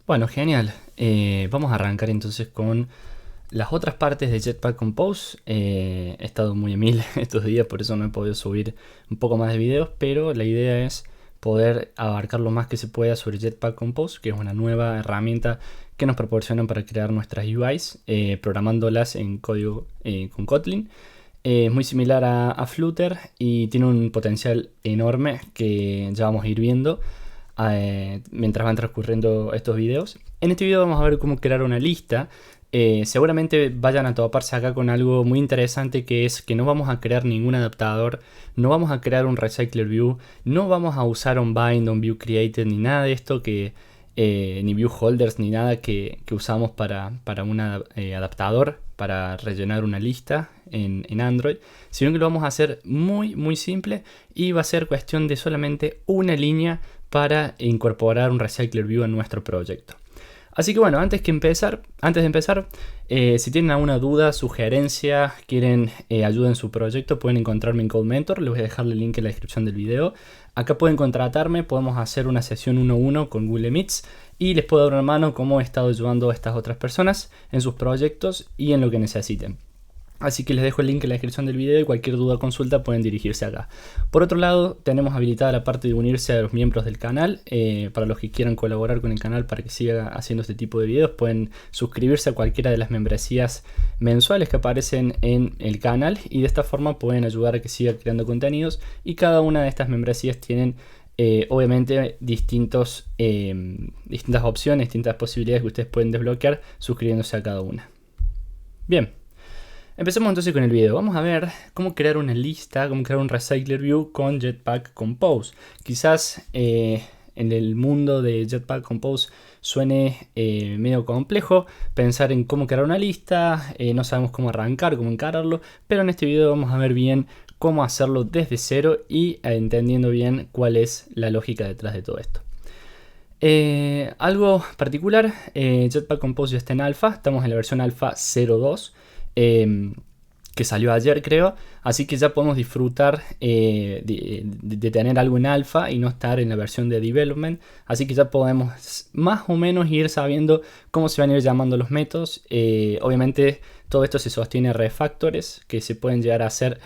Bueno, genial. Vamos a arrancar entonces con las otras partes de Jetpack Compose. He estado muy a mil estos días, por eso no he podido subir un poco más de videos, pero la idea es poder abarcar lo más que se pueda sobre Jetpack Compose, que es una nueva herramienta que nos proporcionan para crear nuestras UIs, programándolas en código con Kotlin. Es muy similar a Flutter y tiene un potencial enorme que ya vamos a ir viendo mientras van transcurriendo estos videos. En este video vamos a ver cómo crear una lista. Seguramente vayan a toparse acá con algo muy interesante, que es que no vamos a crear ningún adaptador, no vamos a crear un recycler view, no vamos a usar un bind, un view created, ni nada de esto ni view holders, ni nada que usamos para un adaptador para rellenar una lista en Android, sino que lo vamos a hacer muy simple y va a ser cuestión de solamente una línea para incorporar un recycler view en nuestro proyecto. Así que bueno, antes de empezar, si tienen alguna duda, sugerencia, quieren ayuda en su proyecto, pueden encontrarme en CodeMentor. Les voy a dejar el link en la descripción del video. Acá pueden contratarme, podemos hacer una sesión 1-1 con Google Meets y les puedo dar una mano cómo he estado ayudando a estas otras personas en sus proyectos y en lo que necesiten. Así que les dejo el link en la descripción del video y cualquier duda o consulta pueden dirigirse acá. Por otro lado, tenemos habilitada la parte de unirse a los miembros del canal. Para los que quieran colaborar con el canal para que siga haciendo este tipo de videos, pueden suscribirse a cualquiera de las membresías mensuales que aparecen en el canal. Y de esta forma pueden ayudar a que siga creando contenidos. Y cada una de estas membresías tienen obviamente distintas opciones, distintas posibilidades que ustedes pueden desbloquear suscribiéndose a cada una. Bien. Empecemos entonces con el video. Vamos a ver cómo crear una lista, cómo crear un recycler view con Jetpack Compose. Quizás en el mundo de Jetpack Compose suene medio complejo pensar en cómo crear una lista, no sabemos cómo arrancar, cómo encararlo, pero en este video vamos a ver bien cómo hacerlo desde cero y entendiendo bien cuál es la lógica detrás de todo esto. Algo particular, Jetpack Compose ya está en alfa, estamos en la versión alfa 0.2. Que salió ayer, creo, así que ya podemos disfrutar de tener algo en alfa y no estar en la versión de development, así que ya podemos más o menos ir sabiendo cómo se van a ir llamando los métodos. Obviamente todo esto se sostiene a refactores que se pueden llegar a hacer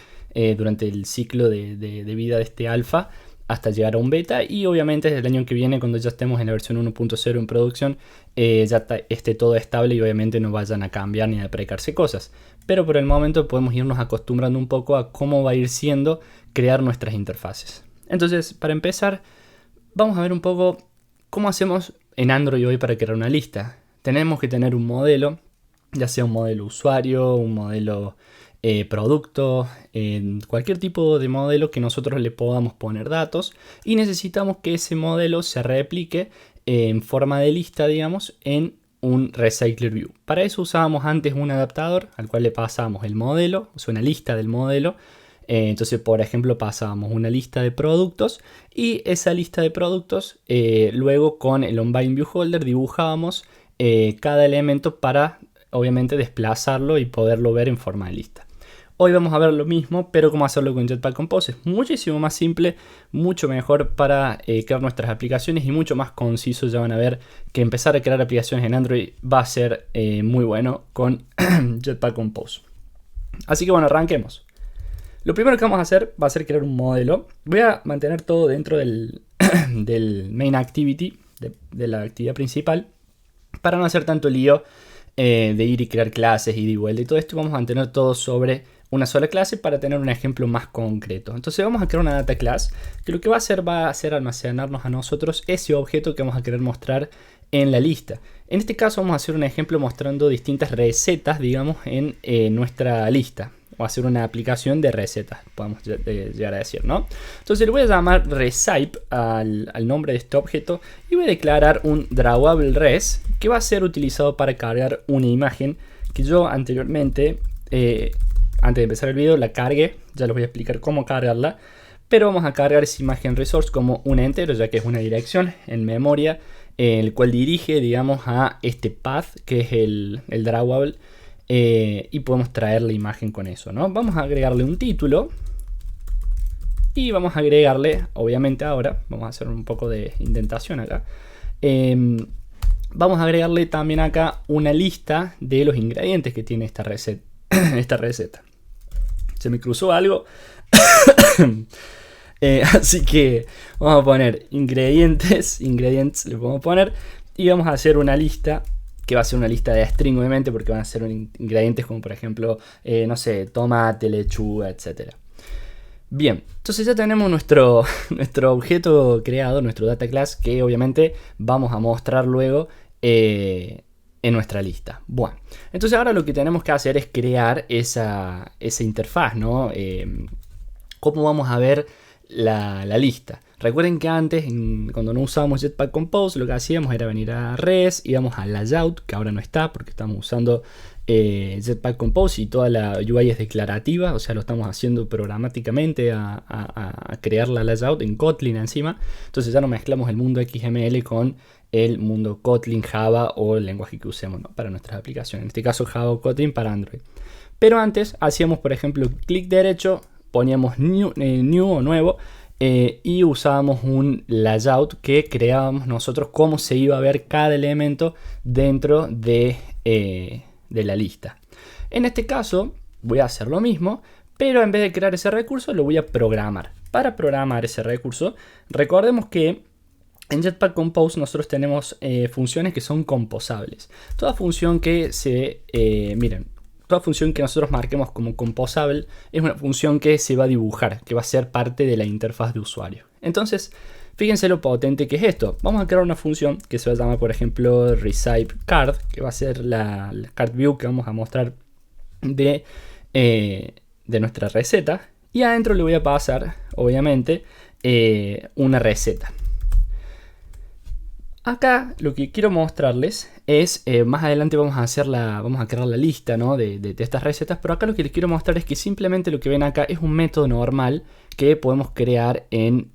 durante el ciclo de vida de este alfa hasta llegar a un beta, y obviamente desde el año que viene, cuando ya estemos en la versión 1.0 en producción, ya esté todo estable y obviamente no vayan a cambiar ni a precarse cosas. Pero por el momento podemos irnos acostumbrando un poco a cómo va a ir siendo crear nuestras interfaces. Entonces, para empezar, vamos a ver un poco cómo hacemos en Android hoy para crear una lista. Tenemos que tener un modelo, ya sea un modelo usuario, un modelo producto, cualquier tipo de modelo que nosotros le podamos poner datos, y necesitamos que ese modelo se replique en forma de lista, digamos, en un recycler view. Para eso usábamos antes un adaptador al cual le pasamos el modelo, o sea, una lista del modelo. Entonces, por ejemplo, pasábamos una lista de productos y esa lista de productos luego con el onBind view holder dibujábamos cada elemento para obviamente desplazarlo y poderlo ver en forma de lista. Hoy vamos a ver lo mismo, pero cómo hacerlo con Jetpack Compose. Es muchísimo más simple, mucho mejor para crear nuestras aplicaciones y mucho más conciso. Ya van a ver que empezar a crear aplicaciones en Android va a ser muy bueno con Jetpack Compose. Así que bueno, arranquemos. Lo primero que vamos a hacer va a ser crear un modelo. Voy a mantener todo dentro del main activity, de la actividad principal, para no hacer tanto lío de ir y crear clases y de vuelta y todo esto. Vamos a mantener todo sobre una sola clase para tener un ejemplo más concreto. Entonces vamos a crear una data class que lo que va a hacer almacenarnos a nosotros ese objeto que vamos a querer mostrar en la lista. En este caso vamos a hacer un ejemplo mostrando distintas recetas, digamos, en nuestra lista. O hacer una aplicación de recetas, podemos llegar a decir, ¿no? Entonces le voy a llamar recipe al nombre de este objeto y voy a declarar un drawable res que va a ser utilizado para cargar una imagen que yo anteriormente, antes de empezar el video, la cargué. Ya les voy a explicar cómo cargarla, pero vamos a cargar esa imagen resource como un entero, ya que es una dirección en memoria, el cual dirige, digamos, a este path que es el drawable. Y podemos traer la imagen con eso, ¿no? Vamos a agregarle un título y vamos a agregarle, obviamente ahora, vamos a hacer un poco de indentación acá. vamos a agregarle también acá una lista de los ingredientes que tiene esta receta. esta receta. Se me cruzó algo. Así que vamos a poner ingredientes le podemos poner y vamos a hacer una lista que va a ser una lista de string obviamente porque van a ser ingredientes como por ejemplo, no sé, tomate, lechuga, etc. Bien, entonces ya tenemos nuestro objeto creado, nuestro data class que obviamente vamos a mostrar luego en nuestra lista. Bueno, entonces ahora lo que tenemos que hacer es crear esa interfaz, ¿no? ¿Cómo vamos a ver la lista? Recuerden que antes, cuando no usábamos Jetpack Compose, lo que hacíamos era venir a Res, íbamos a Layout, que ahora no está porque estamos usando Jetpack Compose y toda la UI es declarativa, o sea, lo estamos haciendo programáticamente a crear la layout en Kotlin encima. Entonces ya no mezclamos el mundo XML con el mundo Kotlin, Java o el lenguaje que usemos, ¿no? Para nuestras aplicaciones. En este caso Java o Kotlin para Android. Pero antes hacíamos, por ejemplo, clic derecho, poníamos new o nuevo y usábamos un layout que creábamos nosotros cómo se iba a ver cada elemento dentro de la lista. En este caso voy a hacer lo mismo, pero en vez de crear ese recurso lo voy a programar. Para programar ese recurso, recordemos que en Jetpack Compose nosotros tenemos funciones que son composables. Toda función que toda función que nosotros marquemos como composable es una función que se va a dibujar, que va a ser parte de la interfaz de usuario. Entonces, fíjense lo potente que es esto. Vamos a crear una función que se va a llamar, por ejemplo, RecipeCard, que va a ser la card view que vamos a mostrar de nuestra receta. Y adentro le voy a pasar, obviamente, una receta. Acá lo que quiero mostrarles es, más adelante vamos a crear la lista, ¿no? de estas recetas, pero acá lo que les quiero mostrar es que simplemente lo que ven acá es un método normal que podemos crear en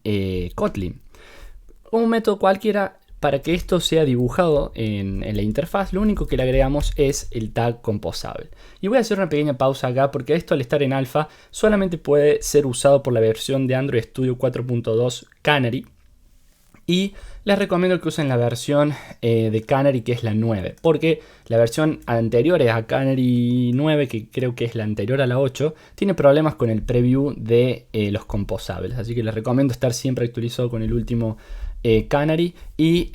Kotlin. Un método cualquiera, para que esto sea dibujado en la interfaz, lo único que le agregamos es el tag composable. Y voy a hacer una pequeña pausa acá porque esto al estar en alfa solamente puede ser usado por la versión de Android Studio 4.2 Canary. Y les recomiendo que usen la versión de Canary que es la 9, porque la versión anterior a Canary 9, que creo que es la anterior a la 8, tiene problemas con el preview de los composables. Así que les recomiendo estar siempre actualizado con el último Canary. Y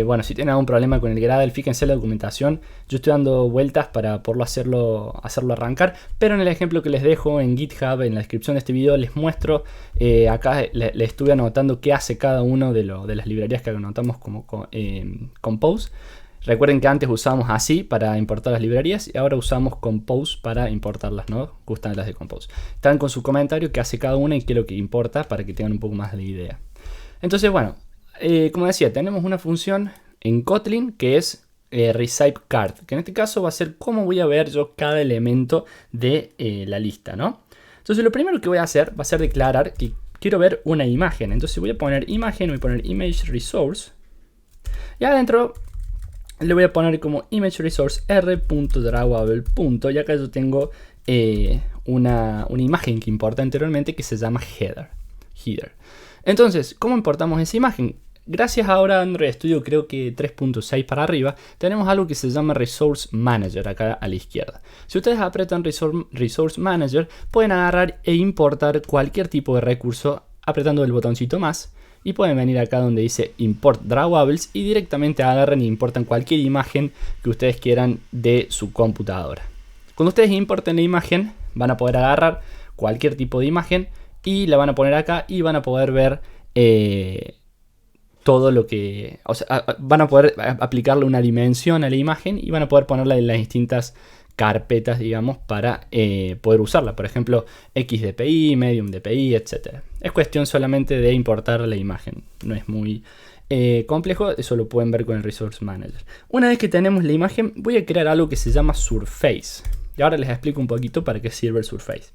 bueno, si tienen algún problema con el Gradle, fíjense en la documentación. Yo estoy dando vueltas para poderlo hacerlo arrancar, pero en el ejemplo que les dejo en GitHub, en la descripción de este video, les muestro. Acá le estuve anotando qué hace cada uno de las librerías que anotamos como Compose. Recuerden que antes usábamos así para importar las librerías y ahora usamos Compose para importarlas, ¿no? Gustan las de Compose. Están con su comentario qué hace cada una y qué es lo que importa para que tengan un poco más de idea. Entonces, bueno, como decía, tenemos una función en Kotlin que es RecipeCard, que en este caso va a ser cómo voy a ver yo cada elemento de la lista, ¿no? Entonces lo primero que voy a hacer va a ser declarar que quiero ver una imagen. Entonces voy a poner imagen, voy a poner image resource y adentro le voy a poner como image resource r.drawable. Y acá yo tengo una imagen que importa anteriormente que se llama header. Entonces, ¿cómo importamos esa imagen? Gracias ahora a Android Studio, creo que 3.6 para arriba, tenemos algo que se llama Resource Manager acá a la izquierda. Si ustedes apretan Resource Manager, pueden agarrar e importar cualquier tipo de recurso apretando el botoncito más. Y pueden venir acá donde dice Import Drawables y directamente agarran e importan cualquier imagen que ustedes quieran de su computadora. Cuando ustedes importen la imagen, van a poder agarrar cualquier tipo de imagen y la van a poner acá y van a poder ver todo lo que... O sea, van a poder aplicarle una dimensión a la imagen y van a poder ponerla en las distintas carpetas, digamos, para poder usarla. Por ejemplo, XDPI, Medium DPI, etc. Es cuestión solamente de importar la imagen. No es muy complejo, eso lo pueden ver con el Resource Manager. Una vez que tenemos la imagen, voy a crear algo que se llama Surface. Y ahora les explico un poquito para qué sirve el Surface.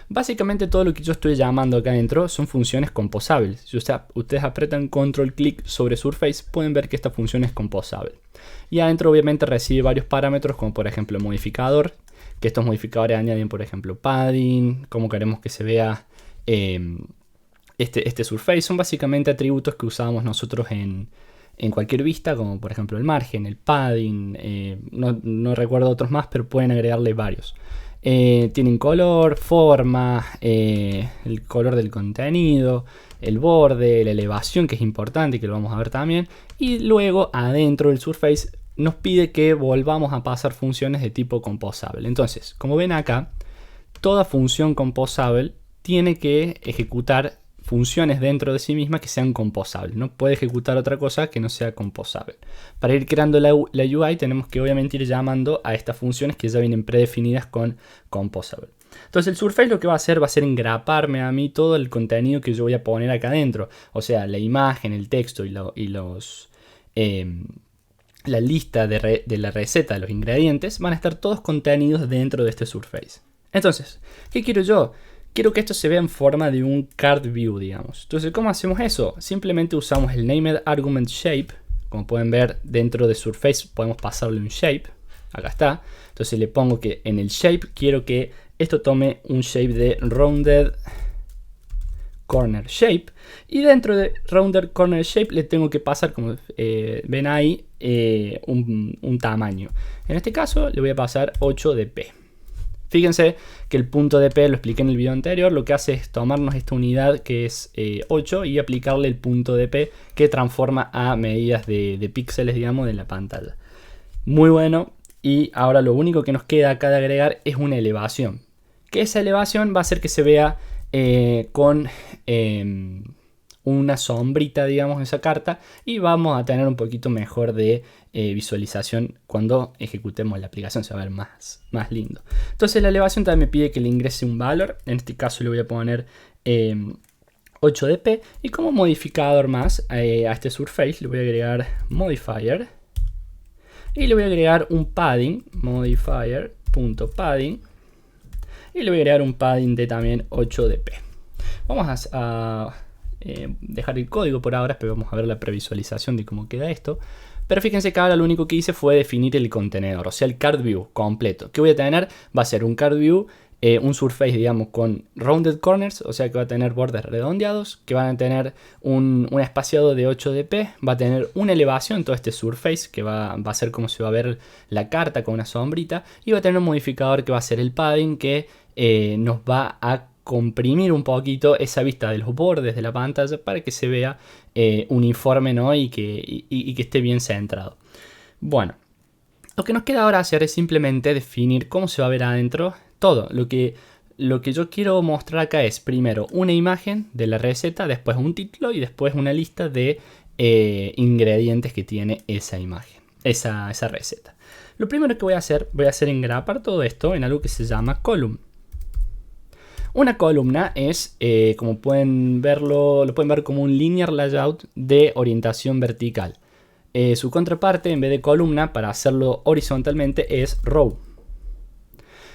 Básicamente todo lo que yo estoy llamando acá adentro son funciones composables. Si ustedes apretan control clic sobre Surface, pueden ver que esta función es composable. Y adentro obviamente recibe varios parámetros como por ejemplo modificador, que estos modificadores añaden por ejemplo padding, cómo queremos que se vea este Surface. Son básicamente atributos que usábamos nosotros en en cualquier vista, como por ejemplo el margen, el padding, no recuerdo otros más, pero pueden agregarle varios. Tienen color, forma, el color del contenido, el borde, la elevación, que es importante y que lo vamos a ver también. Y luego adentro del Surface nos pide que volvamos a pasar funciones de tipo composable. Entonces, como ven acá, toda función composable tiene que ejecutar funciones dentro de sí misma que sean composables. No puede ejecutar otra cosa que no sea composable. Para ir creando la UI tenemos que obviamente ir llamando a estas funciones que ya vienen predefinidas con composable. Entonces el Surface lo que va a hacer engraparme a mí todo el contenido que yo voy a poner acá adentro. O sea, la imagen, el texto y la lista de la receta, los ingredientes, van a estar todos contenidos dentro de este Surface. Entonces, ¿qué quiero yo? Quiero que esto se vea en forma de un card view, digamos. Entonces, ¿cómo hacemos eso? Simplemente usamos el named argument shape. Como pueden ver, dentro de Surface podemos pasarle un shape. Acá está. Entonces le pongo que en el shape quiero que esto tome un shape de rounded corner shape. Y dentro de rounded corner shape le tengo que pasar, como ven ahí, un tamaño. En este caso le voy a pasar 8 dp. Fíjense que el punto dp, lo expliqué en el video anterior, lo que hace es tomarnos esta unidad que es 8 y aplicarle el punto dp que transforma a medidas de píxeles, digamos, de la pantalla. Muy bueno. Y ahora lo único que nos queda acá de agregar es una elevación. Que esa elevación va a hacer que se vea con una sombrita, digamos, esa carta. Y vamos a tener un poquito mejor de visualización cuando ejecutemos la aplicación. Se va a ver más lindo. Entonces la elevación también me pide que le ingrese un valor. En este caso le voy a poner 8 dp. Y como modificador más a este Surface le voy a agregar modifier. Y le voy a agregar un padding, modifier.padding. Y le voy a agregar un padding de también 8 dp. Vamos a dejar el código por ahora, pero vamos a ver la previsualización de cómo queda esto. Pero fíjense que ahora lo único que hice fue definir el contenedor, o sea, el card view completo. ¿Qué voy a tener? Va a ser un card view, un surface, digamos, con rounded corners, o sea que va a tener bordes redondeados, que van a tener un espaciado de 8 dp, va a tener una elevación, todo este surface, que va a ser como se va a ver la carta con una sombrita, y va a tener un modificador que va a ser el padding, que nos va a comprimir un poquito esa vista de los bordes de la pantalla para que se vea uniforme, ¿no? y que esté bien centrado. Bueno, lo que nos queda ahora hacer es simplemente definir cómo se va a ver adentro todo. Lo que yo quiero mostrar acá es primero una imagen de la receta, después un título y después una lista de ingredientes que tiene esa imagen, esa receta. Lo primero que voy a hacer engrapar todo esto en algo que se llama column. Una columna es, como pueden verlo, lo pueden ver como un linear layout de orientación vertical. Su contraparte, en vez de columna, para hacerlo horizontalmente, es row.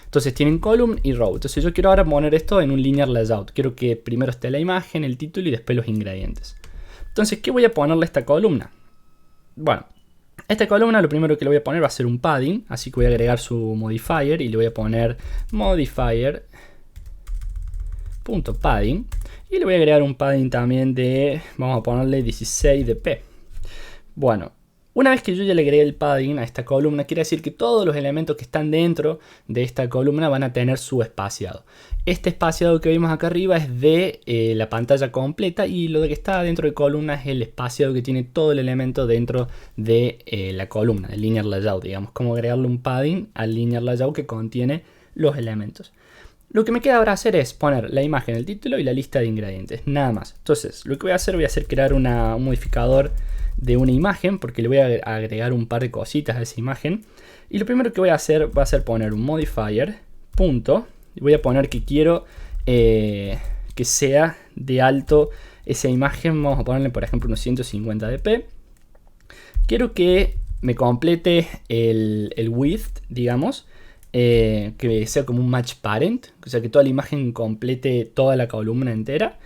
Entonces tienen column y row. Entonces yo quiero ahora poner esto en un linear layout. Quiero que primero esté la imagen, el título y después los ingredientes. Entonces, ¿qué voy a ponerle a esta columna? Bueno, esta columna lo primero que le voy a poner va a ser un padding. Así que voy a agregar su modifier y le voy a poner modifier.padding. Y le voy a agregar un padding también de, vamos a ponerle 16 dp. Bueno. Una vez que yo ya le agregué el padding a esta columna, quiere decir que todos los elementos que están dentro de esta columna van a tener su espaciado. Este espaciado que vimos acá arriba es de la pantalla completa y lo que está dentro de columna es el espaciado que tiene todo el elemento dentro de la columna, el linear layout, digamos, como agregarle un padding al linear layout que contiene los elementos. Lo que me queda ahora hacer es poner la imagen, el título y la lista de ingredientes, nada más. Entonces, lo que voy a hacer crear un modificador de una imagen, porque le voy a agregar un par de cositas a esa imagen. Y lo primero que voy a hacer va a ser poner un modifier, punto, y voy a poner que quiero que sea de alto esa imagen. Vamos a ponerle, por ejemplo, unos 150 dp. Quiero que me complete el width, digamos, que sea como un match parent, o sea que toda la imagen complete toda la columna entera.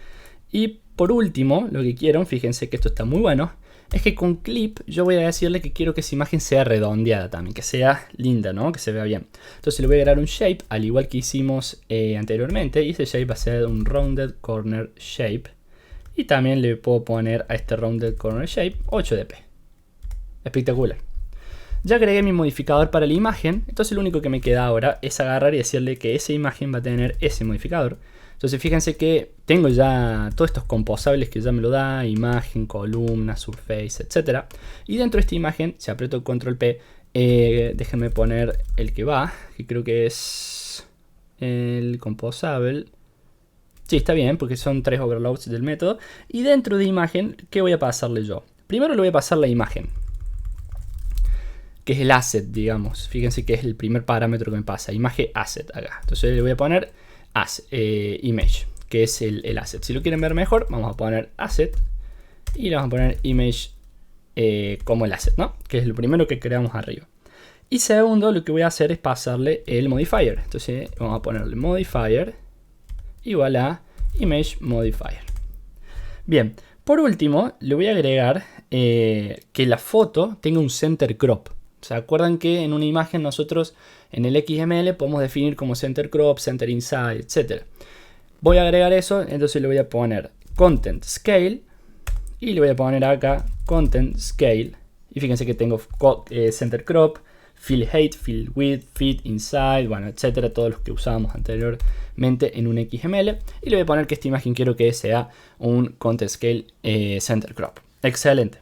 Y por último, lo que quiero, fíjense que esto está muy bueno, es que con clip yo voy a decirle que quiero que esa imagen sea redondeada también, que sea linda, ¿no? Que se vea bien. Entonces le voy a agregar un shape, al igual que hicimos anteriormente, y ese shape va a ser un rounded corner shape. Y también le puedo poner a este rounded corner shape 8 dp. Espectacular. Ya agregué mi modificador para la imagen, entonces lo único que me queda ahora es agarrar y decirle que esa imagen va a tener ese modificador. Entonces fíjense que tengo ya todos estos composables que ya me lo da, imagen, columna, surface, etc. Y dentro de esta imagen, si aprieto control P, déjenme poner el que va, que creo que es el composable. Sí, está bien, porque son 3 overloads del método. Y dentro de imagen, ¿qué voy a pasarle yo? Primero le voy a pasar la imagen, que es el asset, digamos. Fíjense que es el primer parámetro que me pasa, imagen asset acá. Entonces le voy a poner image, que es el asset. Si lo quieren ver mejor, vamos a poner asset y le vamos a poner image como el asset, ¿no? Que es lo primero que creamos arriba. Y segundo, lo que voy a hacer es pasarle el modifier. Entonces vamos a ponerle modifier igual a image modifier. Bien, por último le voy a agregar que la foto tenga un center crop. ¿Se acuerdan que en una imagen nosotros en el XML podemos definir como center crop, center inside, etc.? Voy a agregar eso, entonces le voy a poner content scale y le voy a poner acá content scale. Y fíjense que tengo center crop, fill height, fill width, fit, inside, bueno, etcétera, todos los que usábamos anteriormente en un XML. Y le voy a poner que esta imagen quiero que sea un content scale center crop. Excelente.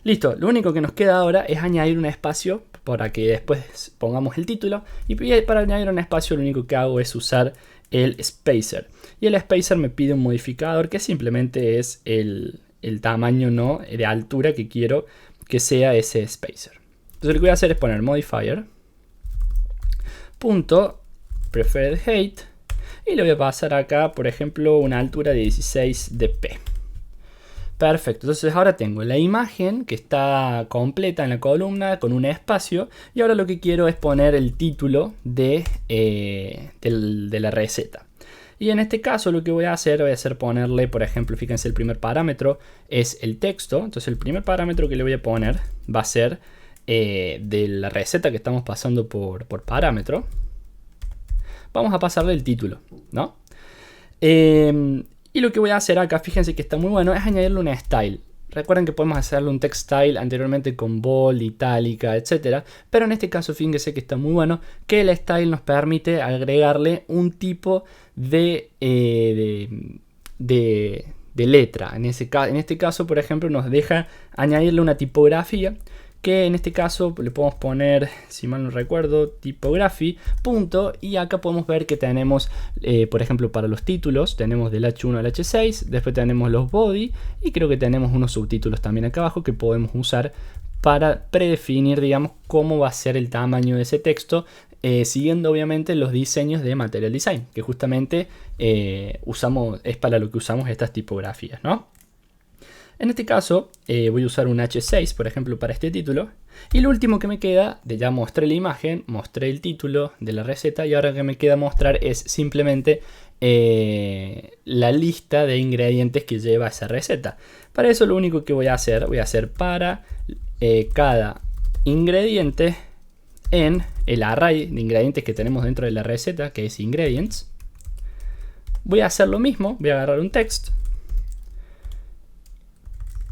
Listo, lo único que nos queda ahora es añadir un espacio para que después pongamos el título. Y para añadir un espacio lo único que hago es usar el spacer. Y el spacer me pide un modificador que simplemente es el tamaño, ¿no?, de altura que quiero que sea ese spacer. Entonces lo que voy a hacer es poner modifier punto preferred height y le voy a pasar acá, por ejemplo, una altura de 16 dp. Perfecto, entonces ahora tengo la imagen que está completa en la columna con un espacio y ahora lo que quiero es poner el título de la receta. Y en este caso lo que voy a hacer ponerle, por ejemplo, fíjense, el primer parámetro es el texto. Entonces el primer parámetro que le voy a poner va a ser de la receta que estamos pasando por parámetro. Vamos a pasarle el título, ¿no? Y lo que voy a hacer acá, fíjense que está muy bueno, es añadirle una style. Recuerden que podemos hacerle un text style anteriormente con bold, itálica, etc. Pero en este caso, fíjense que está muy bueno, que el style nos permite agregarle un tipo de letra. En este caso, por ejemplo, nos deja añadirle una tipografía, que en este caso le podemos poner, si mal no recuerdo, typography, punto, y acá podemos ver que tenemos, por ejemplo, para los títulos, tenemos del H1 al H6, después tenemos los body, y creo que tenemos unos subtítulos también acá abajo que podemos usar para predefinir, digamos, cómo va a ser el tamaño de ese texto, siguiendo obviamente los diseños de Material Design, que justamente es para lo que usamos estas tipografías, ¿no? En este caso voy a usar un H6, por ejemplo, para este título. Y lo último que me queda, ya mostré la imagen, mostré el título de la receta y ahora que me queda mostrar es simplemente la lista de ingredientes que lleva esa receta. Para eso lo único que voy a hacer para cada ingrediente en el array de ingredientes que tenemos dentro de la receta, que es ingredients. Voy a hacer lo mismo, voy a agarrar un text.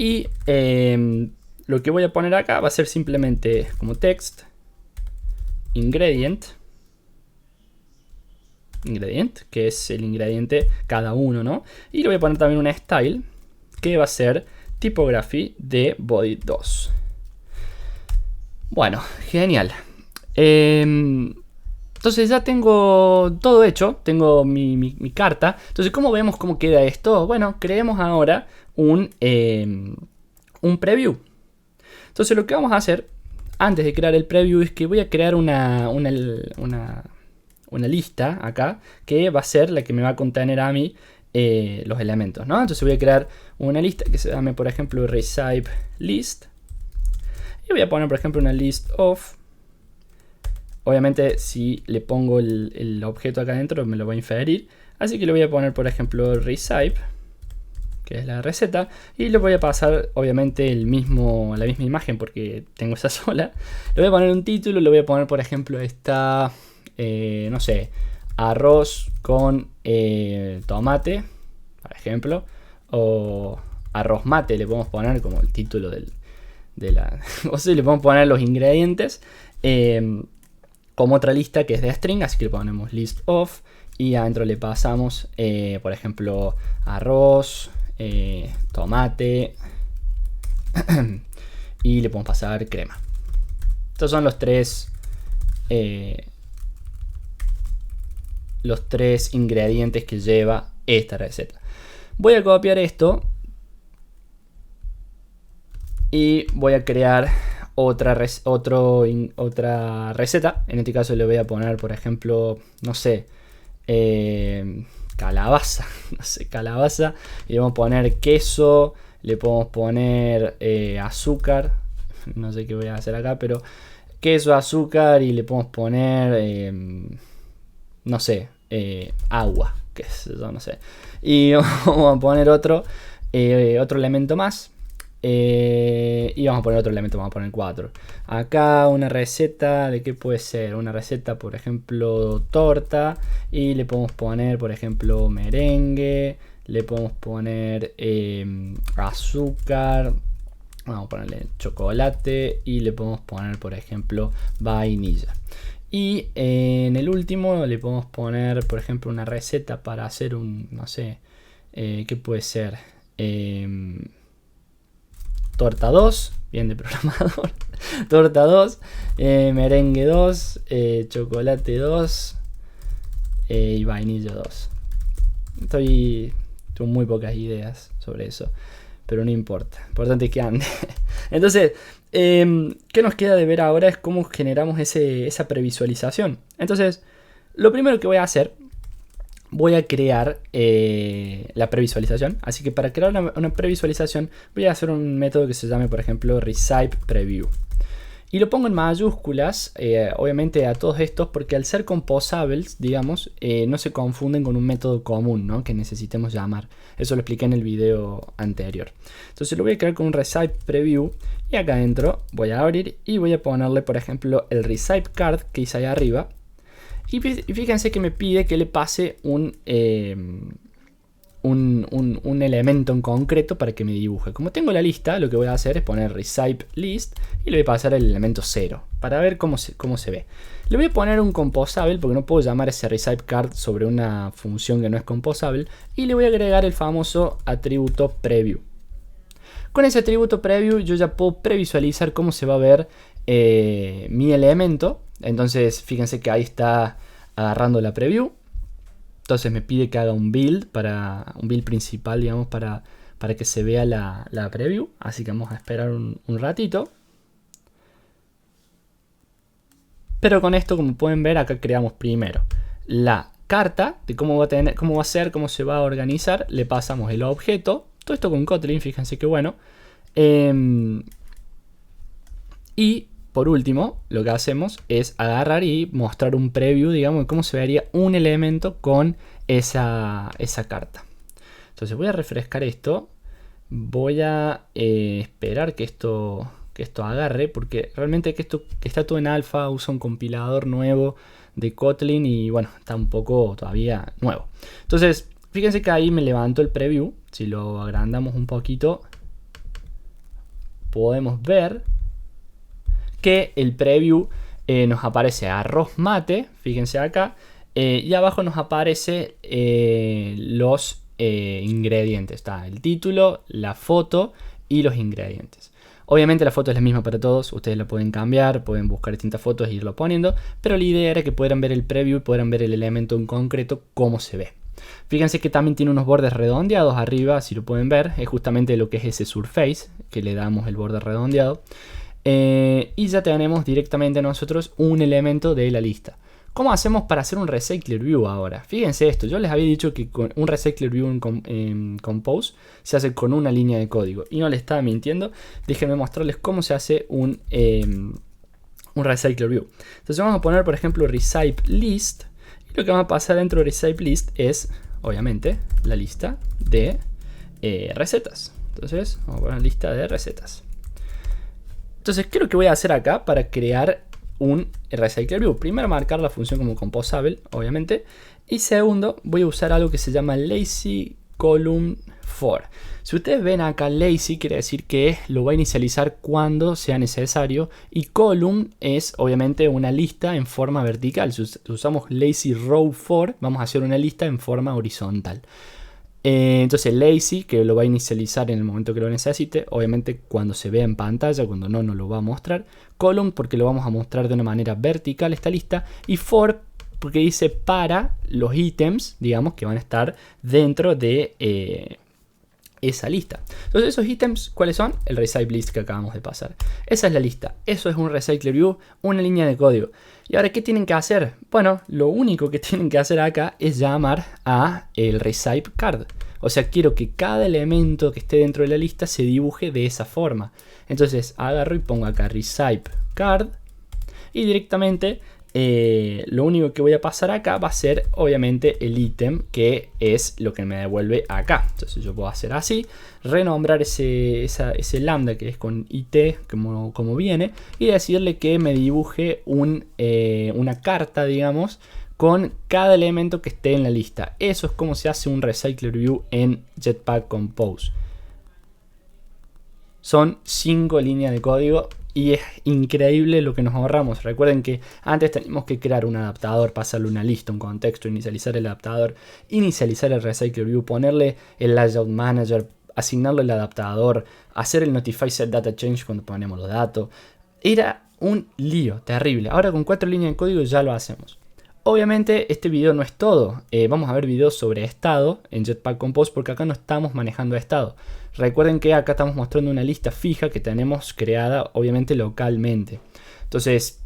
Y lo que voy a poner acá va a ser simplemente como text ingredient, que es el ingrediente cada uno, ¿no? Y le voy a poner también una style que va a ser typography de body 2. Bueno, genial. Entonces ya tengo todo hecho, tengo mi carta. Entonces, ¿cómo vemos cómo queda esto? Bueno, creemos ahora un preview. Entonces lo que vamos a hacer antes de crear el preview es que voy a crear una lista acá que va a ser la que me va a contener a mí los elementos, ¿no? Entonces voy a crear una lista que se llame, por ejemplo, recipe list y voy a poner, por ejemplo, una list of. Obviamente si le pongo el objeto acá adentro me lo va a inferir, así que le voy a poner, por ejemplo, recipe, que es la receta, y le voy a pasar obviamente la misma imagen porque tengo esa sola. Le voy a poner un título, le voy a poner, por ejemplo, esta, no sé, arroz con tomate, por ejemplo, o arroz mate le podemos poner como el título o sea, le podemos poner los ingredientes como otra lista que es de string, así que le ponemos list of y adentro le pasamos, por ejemplo, arroz, tomate y le podemos pasar crema. Estos son los tres ingredientes que lleva esta receta. Voy a copiar esto y voy a crear otra receta. En este caso le voy a poner, por ejemplo, no sé, calabaza. No sé, calabaza. Y le vamos a poner queso. Le podemos poner azúcar. No sé qué voy a hacer acá, pero queso, azúcar. Y le podemos poner, no sé, agua. Que es eso, no sé. Y vamos a poner otro elemento más. Y vamos a poner otro elemento, vamos a poner 4. Acá una receta, ¿de qué puede ser? Una receta, por ejemplo, torta. Y le podemos poner, por ejemplo, merengue. Le podemos poner azúcar. Vamos a ponerle chocolate. Y le podemos poner, por ejemplo, vainilla. Y en el último le podemos poner, por ejemplo, una receta para hacer un, no sé, ¿qué puede ser? Torta 2, bien de programador. Torta 2, merengue 2, chocolate 2 y vainilla 2. Tengo muy pocas ideas sobre eso, pero no importa. Lo importante es que ande. Entonces, ¿qué nos queda de ver ahora? Es cómo generamos esa previsualización. Entonces, lo primero que voy a hacer, voy a crear la previsualización. Así que para crear una previsualización voy a hacer un método que se llame, por ejemplo, recipe preview. Y lo pongo en mayúsculas, obviamente a todos estos, porque al ser composables, digamos, no se confunden con un método común, ¿no?, que necesitemos llamar. Eso lo expliqué en el video anterior. Entonces lo voy a crear con un recipe preview. Y acá adentro voy a abrir y voy a ponerle, por ejemplo, el recipe card que hice ahí arriba. Y fíjense que me pide que le pase un elemento en concreto para que me dibuje. Como tengo la lista, lo que voy a hacer es poner recipe list y le voy a pasar el elemento 0 para ver cómo se ve. Le voy a poner un composable porque no puedo llamar ese recipe card sobre una función que no es composable. Y le voy a agregar el famoso atributo preview. Con ese atributo preview yo ya puedo previsualizar cómo se va a ver mi elemento. Entonces fíjense que ahí está agarrando la preview. Entonces me pide que haga un build principal, digamos, para que se vea la preview. Así que vamos a esperar un ratito. Pero con esto, como pueden ver, acá creamos primero la carta de cómo va a ser, cómo se va a organizar. Le pasamos el objeto. Todo esto con Kotlin, fíjense que bueno. Y por último, lo que hacemos es agarrar y mostrar un preview, digamos, de cómo se vería un elemento con esa carta. Entonces voy a refrescar esto. Voy a esperar que esto agarre, porque realmente que esto está todo en alfa, usa un compilador nuevo de Kotlin y bueno, está un poco todavía nuevo. Entonces, fíjense que ahí me levantó el preview. Si lo agrandamos un poquito, podemos ver que el preview nos aparece arroz mate, fíjense acá, y abajo nos aparece los ingredientes. Está el título, la foto y los ingredientes. Obviamente la foto es la misma para todos, ustedes la pueden cambiar, pueden buscar distintas fotos e irlo poniendo, pero la idea era que pudieran ver el preview y pudieran ver el elemento en concreto, cómo se ve. Fíjense que también tiene unos bordes redondeados arriba, si lo pueden ver, es justamente lo que es ese surface, que le damos el borde redondeado. Y ya tenemos directamente nosotros un elemento de la lista. ¿Cómo hacemos para hacer un recycler view ahora? Fíjense esto, yo les había dicho que con un recycler view en Compose se hace con una línea de código y no les estaba mintiendo. Déjenme mostrarles cómo se hace un recycler view. Entonces vamos a poner, por ejemplo, recipe list, y lo que va a pasar dentro de recipe list es obviamente la lista de recetas. Entonces vamos a poner lista de recetas. Entonces, ¿qué es lo que voy a hacer acá para crear un recycler view? Primero, marcar la función como composable, obviamente. Y segundo, voy a usar algo que se llama lazy column for. Si ustedes ven acá lazy, quiere decir que lo va a inicializar cuando sea necesario, y column es obviamente una lista en forma vertical. Si usamos lazy row for, vamos a hacer una lista en forma horizontal. Entonces lazy, que lo va a inicializar en el momento que lo necesite, obviamente cuando se vea en pantalla, cuando no lo va a mostrar. Column, porque lo vamos a mostrar de una manera vertical esta lista, y for, porque dice para los ítems, digamos, que van a estar dentro de esa lista. Entonces, esos ítems, ¿cuáles son? El recipe list que acabamos de pasar. Esa es la lista. Eso es un recycler view, una línea de código. ¿Y ahora qué tienen que hacer? Bueno, lo único que tienen que hacer acá es llamar a el recipe card. O sea, quiero que cada elemento que esté dentro de la lista se dibuje de esa forma. Entonces, agarro y pongo acá recipe card y directamente lo único que voy a pasar acá va a ser obviamente el ítem, que es lo que me devuelve acá. Entonces yo puedo hacer así, renombrar ese lambda que es con it como viene, y decirle que me dibuje una carta, digamos, con cada elemento que esté en la lista. Eso es como se hace un recycler view en Jetpack Compose. Son 5 líneas de código y es increíble lo que nos ahorramos. Recuerden que antes teníamos que crear un adaptador, pasarle una lista, un contexto, inicializar el adaptador, inicializar el recycler view, ponerle el layout manager, asignarle el adaptador, hacer el notify set data change cuando ponemos los datos. Era un lío terrible. Ahora con 4 líneas de código ya lo hacemos. Obviamente este video no es todo. Vamos a ver videos sobre estado en Jetpack Compose, porque acá no estamos manejando estado. Recuerden que acá estamos mostrando una lista fija que tenemos creada obviamente localmente. Entonces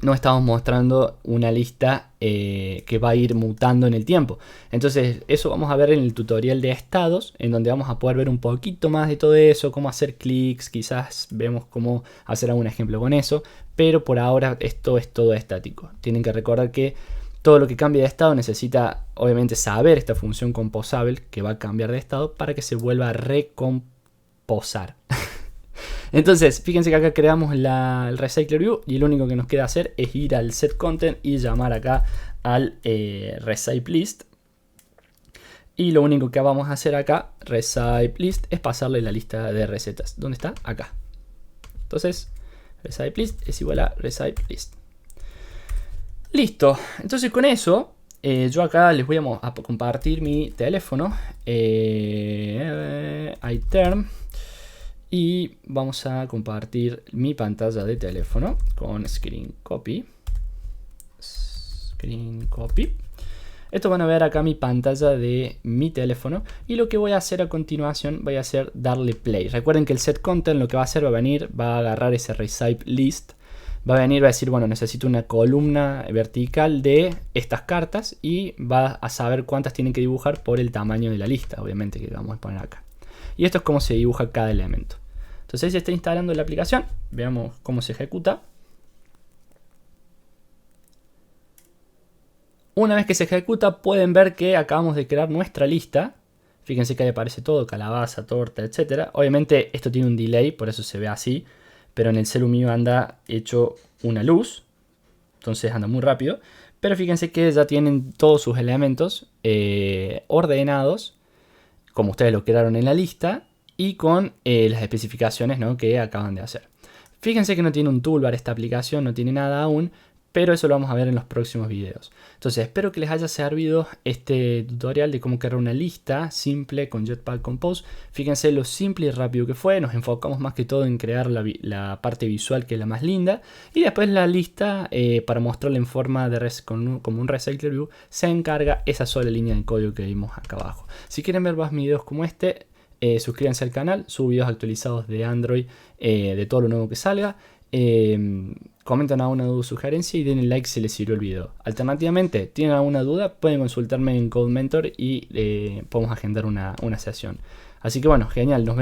no estamos mostrando una lista que va a ir mutando en el tiempo. Entonces eso vamos a ver en el tutorial de estados, en donde vamos a poder ver un poquito más de todo eso, cómo hacer clics, quizás vemos cómo hacer algún ejemplo con eso. Pero por ahora esto es todo estático. Tienen que recordar que todo lo que cambie de estado necesita obviamente saber esta función composable que va a cambiar de estado para que se vuelva a recomposar. Entonces, fíjense que acá creamos el recycler view y lo único que nos queda hacer es ir al set content y llamar acá al recipe list. Y lo único que vamos a hacer acá, recipe list, es pasarle la lista de recetas. ¿Dónde está? Acá. Entonces, recipe list es igual a recipe list. Listo. Entonces con eso, yo acá les voy a compartir mi teléfono. iTerm. Y vamos a compartir mi pantalla de teléfono con screen copy. Screen copy. Esto van a ver acá mi pantalla de mi teléfono. Y lo que voy a hacer a continuación voy a hacer darle play. Recuerden que el set content lo que va a hacer va a venir, va a agarrar ese recipe list. Va a venir, va a decir, bueno, necesito una columna vertical de estas cartas. Y va a saber cuántas tienen que dibujar por el tamaño de la lista, obviamente, que vamos a poner acá. Y esto es cómo se dibuja cada elemento. Entonces ahí se está instalando la aplicación. Veamos cómo se ejecuta. Una vez que se ejecuta pueden ver que acabamos de crear nuestra lista. Fíjense que ahí aparece todo, calabaza, torta, etc. Obviamente esto tiene un delay, por eso se ve así. Pero en el celu mío anda hecho una luz. Entonces anda muy rápido. Pero fíjense que ya tienen todos sus elementos ordenados, como ustedes lo crearon en la lista. Y con las especificaciones, ¿no?, que acaban de hacer. Fíjense que no tiene un toolbar esta aplicación, no tiene nada aún, pero eso lo vamos a ver en los próximos videos. Entonces espero que les haya servido este tutorial de cómo crear una lista simple con Jetpack Compose. Fíjense lo simple y rápido que fue, nos enfocamos más que todo en crear la parte visual, que es la más linda. Y después la lista, para mostrarla en forma de como un recycler view, se encarga esa sola línea de código que vimos acá abajo. Si quieren ver más videos como este, suscríbanse al canal, subo videos actualizados de Android, de todo lo nuevo que salga. Comenten alguna duda o sugerencia y denle like si les sirvió el video. Alternativamente, tienen alguna duda, pueden consultarme en Code Mentor y podemos agendar una sesión. Así que bueno, genial, nos vemos.